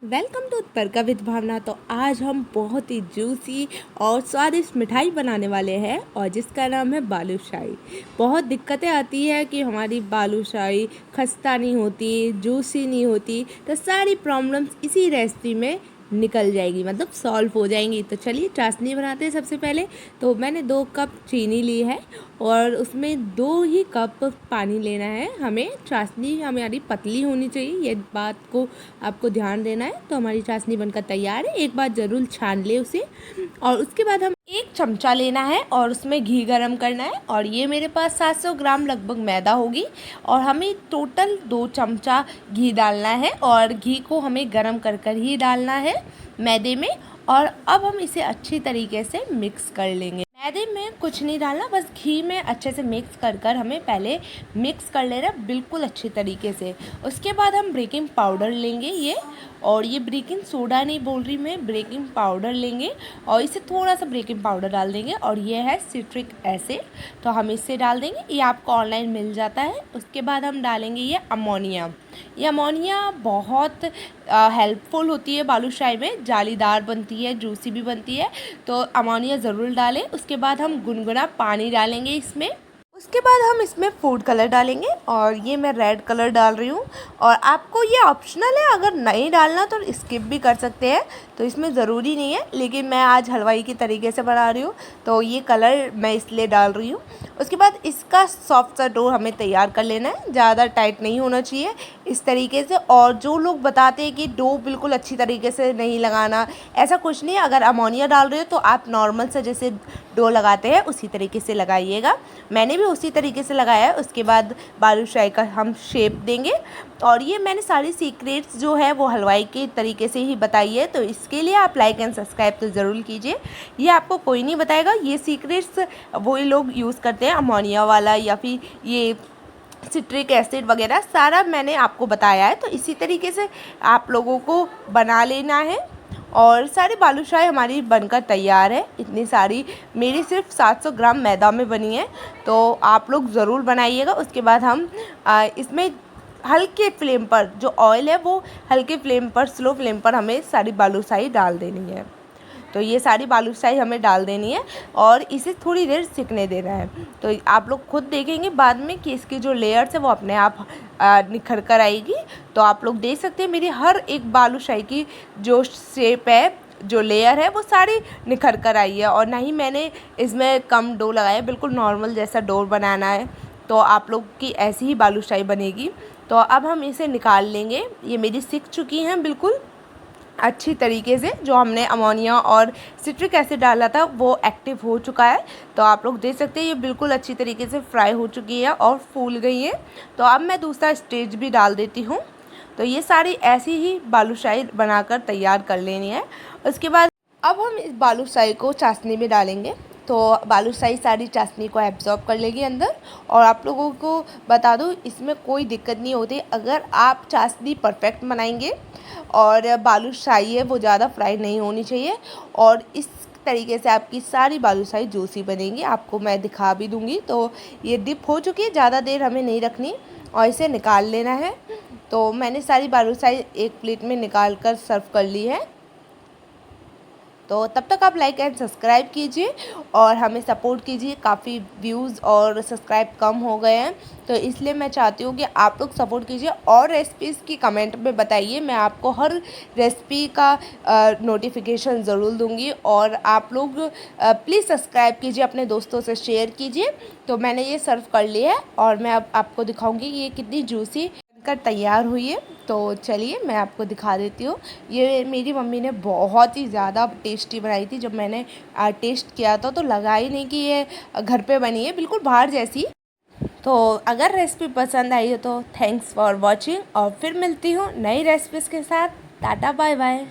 Welcome to उत्परका with भावना। तो आज हम बहुत ही जूसी और स्वादिष्ट मिठाई बनाने वाले हैं और जिसका नाम है बालूशाही। बहुत दिक्कतें आती है कि हमारी बालूशाही खस्ता नहीं होती, जूसी नहीं होती, तो सारी प्रॉब्लम्स इसी रेसिपी में निकल जाएगी, मतलब सॉल्व हो जाएंगी। तो चलिए चाशनी बनाते हैं। सबसे पहले तो मैंने 2 कप चीनी ली है और उसमें 2 ही कप पानी लेना है। हमें चाशनी हमारी पतली होनी चाहिए, ये बात को आपको ध्यान देना है। तो हमारी चाशनी बनकर तैयार है, एक बार ज़रूर छान ले उसे। और उसके बाद हम 1 चमचा लेना है और उसमें घी गरम करना है। और ये मेरे पास 700 ग्राम लगभग मैदा होगी और हमें टोटल 2 चमचा घी डालना है और घी को हमें गरम कर कर ही डालना है मैदे में। और अब हम इसे अच्छी तरीके से मिक्स कर लेंगे। मैदे में कुछ नहीं डालना, बस घी में अच्छे से मिक्स कर कर हमें पहले मिक्स कर लेना बिल्कुल अच्छी तरीके से। उसके बाद हम बेकिंग पाउडर लेंगे ये, और ये बेकिंग सोडा नहीं बोल रही मैं, बेकिंग पाउडर लेंगे और इसे थोड़ा सा बेकिंग पाउडर डाल देंगे। और ये है सिट्रिक एसिड, तो हम इससे डाल देंगे, ये आपको ऑनलाइन मिल जाता है। उसके बाद हम डालेंगे ये अमोनिया। ये अमोनिया बहुत हेल्पफुल होती है बालूशाही में, जालीदार बनती है, जूसी भी बनती है, तो अमोनिया ज़रूर डालें। उसके बाद हम गुनगुना पानी डालेंगे इसमें। उसके बाद हम इसमें फूड कलर डालेंगे और ये मैं रेड कलर डाल रही हूँ। और आपको ये ऑप्शनल है, अगर नहीं डालना तो स्किप भी कर सकते हैं, तो इसमें ज़रूरी नहीं है, लेकिन मैं आज हलवाई की तरीके से बना रही हूँ तो ये कलर मैं इसलिए डाल रही हूँ। उसके बाद इसका सॉफ्ट सा डो हमें तैयार कर लेना है, ज़्यादा टाइट नहीं होना चाहिए, इस तरीके से। और जो लोग बताते हैं कि डो बिल्कुल अच्छी तरीके से नहीं लगाना, ऐसा कुछ नहीं है। अगर अमोनिया डाल रहे हो तो आप नॉर्मल से जैसे डो लगाते हैं उसी तरीके से लगाइएगा। मैंने भी उसी तरीके से लगाया है। उसके बाद बालूशाही का हम शेप देंगे। और ये मैंने सारी सीक्रेट्स जो है वो हलवाई के तरीके से ही बताई है, तो इसके लिए आप लाइक एंड सब्सक्राइब तो ज़रूर कीजिए। ये आपको कोई नहीं बताएगा, ये सीक्रेट्स वही लोग यूज़ करते हैं, अमोनिया वाला या फिर ये सिट्रिक एसिड वगैरह सारा मैंने आपको बताया है। तो इसी तरीके से आप लोगों को बना लेना है। और सारी बालूशाही हमारी बनकर तैयार है। इतनी सारी मेरी सिर्फ 700 ग्राम मैदा में बनी है, तो आप लोग ज़रूर बनाइएगा। उसके बाद हम इसमें हल्के फ्लेम पर, जो ऑयल है वो हल्के फ्लेम पर, स्लो फ्लेम पर हमें सारी बालूशाही डाल देनी है। तो ये सारी बालूशाही हमें डाल देनी है और इसे थोड़ी देर सिकने देना है। तो आप लोग खुद देखेंगे बाद में कि इसकी जो लेयर्स है वो अपने आप निखर कर आएगी। तो आप लोग देख सकते हैं मेरी हर एक बालूशाही की जो शेप है, जो लेयर है, वो सारी निखर कर आई है। और ना ही मैंने इसमें कम डो लगाया, बिल्कुल नॉर्मल जैसा डो बनाना है, तो आप लोग की ऐसी ही बालूशाही बनेगी। तो अब हम इसे निकाल लेंगे। ये मेरी सिक चुकी हैं बिल्कुल अच्छी तरीके से। जो हमने अमोनिया और सिट्रिक एसिड डाला था वो एक्टिव हो चुका है, तो आप लोग देख सकते हैं ये बिल्कुल अच्छी तरीके से फ्राई हो चुकी है और फूल गई है। तो अब मैं दूसरा स्टेज भी डाल देती हूँ। तो ये सारी ऐसी ही बालूशाही बनाकर तैयार कर लेनी है। उसके बाद अब हम इस बालूशाही को चाशनी में डालेंगे, तो बालूशाही सारी चाशनी को एब्जॉर्ब कर लेगी अंदर। और आप लोगों को बता दूँ इसमें कोई दिक्कत नहीं होती अगर आप चाशनी परफेक्ट बनाएंगे। और बालूशाही है वो ज़्यादा फ्राई नहीं होनी चाहिए, और इस तरीके से आपकी सारी बालूशाही जूसी बनेगी। आपको मैं दिखा भी दूँगी। तो ये डिप हो चुकी है, ज़्यादा देर हमें नहीं रखनी और इसे निकाल लेना है। तो मैंने सारी बालूशाही एक प्लेट में निकाल कर सर्व कर ली है। तो तब तक आप लाइक एंड सब्सक्राइब कीजिए और हमें सपोर्ट कीजिए। काफ़ी व्यूज़ और सब्सक्राइब कम हो गए हैं, तो इसलिए मैं चाहती हूँ कि आप लोग सपोर्ट कीजिए और रेसिपीज़ की कमेंट में बताइए। मैं आपको हर रेसिपी का नोटिफिकेशन ज़रूर दूँगी। और आप लोग प्लीज़ सब्सक्राइब कीजिए, अपने दोस्तों से शेयर कीजिए। तो मैंने ये सर्व कर लिया है और मैं अब आपको दिखाऊँगी ये कितनी जूसी कर तैयार हुई है। तो चलिए मैं आपको दिखा देती हूँ। ये मेरी मम्मी ने बहुत ही ज़्यादा टेस्टी बनाई थी। जब मैंने टेस्ट किया था तो लगा ही नहीं कि ये घर पे बनी है, बिल्कुल बाहर जैसी। तो अगर रेसिपी पसंद आई हो तो थैंक्स फॉर वॉचिंग, और फिर मिलती हूँ नई रेसिपीज़ के साथ। Tata bye bye.